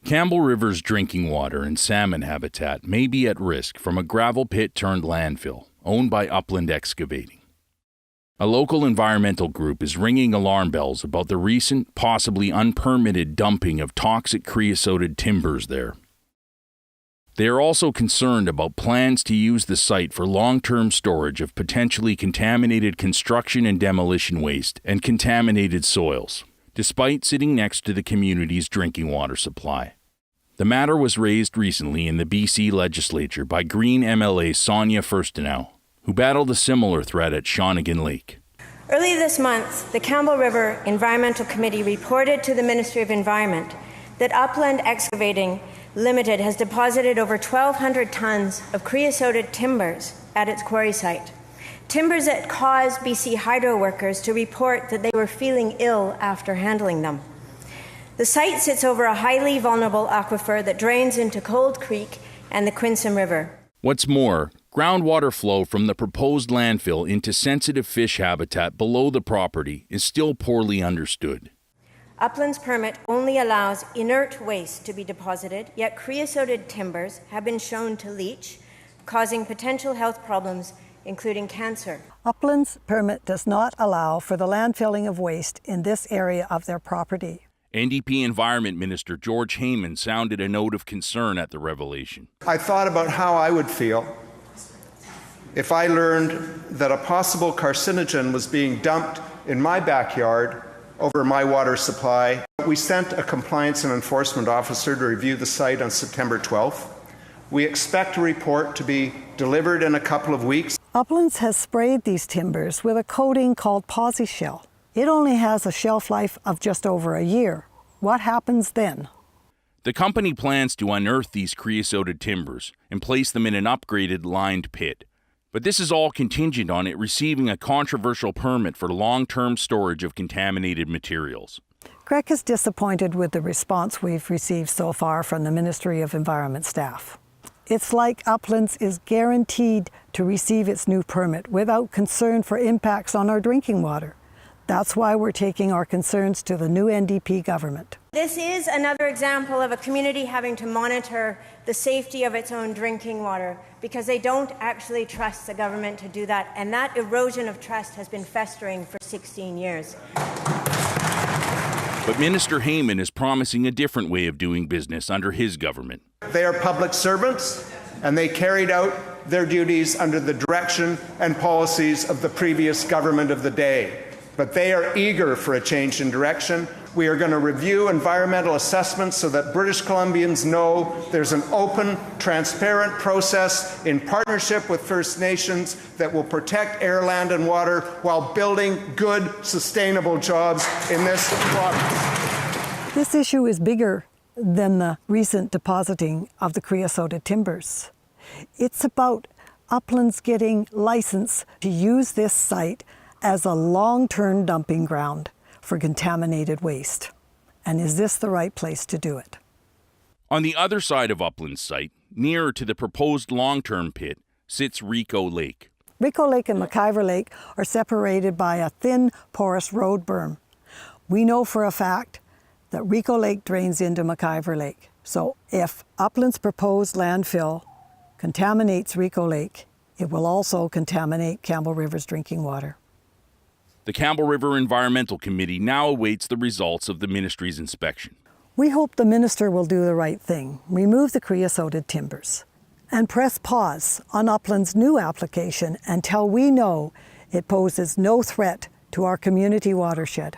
Campbell River's drinking water and salmon habitat may be at risk from a gravel pit turned landfill owned by Upland Excavating. A local environmental group is ringing alarm bells about the recent, possibly unpermitted dumping of toxic creosoted timbers there. They are also concerned about plans to use the site for long-term storage of potentially contaminated construction and demolition waste and contaminated soils, despite sitting next to the community's drinking water supply. The matter was raised recently in the BC legislature by Green MLA Sonia Furstenau, who battled a similar threat at Shawnigan Lake. Early this month, the Campbell River Environmental Committee reported to the Ministry of Environment that Upland Excavating Limited has deposited over 1,200 tons of creosoted timbers at its quarry site. Timbers that caused BC Hydro workers to report that they were feeling ill after handling them. The site sits over a highly vulnerable aquifer that drains into Cold Creek and the Quinsam River. What's more, groundwater flow from the proposed landfill into sensitive fish habitat below the property is still poorly understood. Upland's permit only allows inert waste to be deposited, yet creosoted timbers have been shown to leach, causing potential health problems, including cancer. Upland's permit does not allow for the landfilling of waste in this area of their property. NDP Environment Minister George Heyman sounded a note of concern at the revelation. I thought about how I would feel if I learned that a possible carcinogen was being dumped in my backyard over my water supply. We sent a compliance and enforcement officer to review the site on September 12th. We expect a report to be delivered in a couple of weeks. Uplands has sprayed these timbers with a coating called Posi-Shell. It only has a shelf life of just over a year. What happens then? The company plans to unearth these creosoted timbers and place them in an upgraded lined pit. But this is all contingent on it receiving a controversial permit for long-term storage of contaminated materials. CREC is disappointed with the response we've received so far from the Ministry of Environment staff. It's like Uplands is guaranteed to receive its new permit without concern for impacts on our drinking water. That's why we're taking our concerns to the new NDP government. This is another example of a community having to monitor the safety of its own drinking water because they don't actually trust the government to do that, and that erosion of trust has been festering for 16 years. But Minister Heyman is promising a different way of doing business under his government. They are public servants, and they carried out their duties under the direction and policies of the previous government of the day. But they are eager for a change in direction. We are going to review environmental assessments so that British Columbians know there's an open, transparent process in partnership with First Nations that will protect air, land, and water while building good, sustainable jobs in this province. This issue is bigger than the recent depositing of the creosoted timbers. It's about Uplands getting license to use this site as a long-term dumping ground for contaminated waste. And is this the right place to do it? On the other side of Upland's site, nearer to the proposed long-term pit, sits Rico Lake. Rico Lake and McIver Lake are separated by a thin, porous road berm. We know for a fact that Rico Lake drains into McIver Lake. So if Upland's proposed landfill contaminates Rico Lake, it will also contaminate Campbell River's drinking water. The Campbell River Environmental Committee now awaits the results of the ministry's inspection. We hope the minister will do the right thing, remove the creosoted timbers, and press pause on Upland's new application until we know it poses no threat to our community watershed.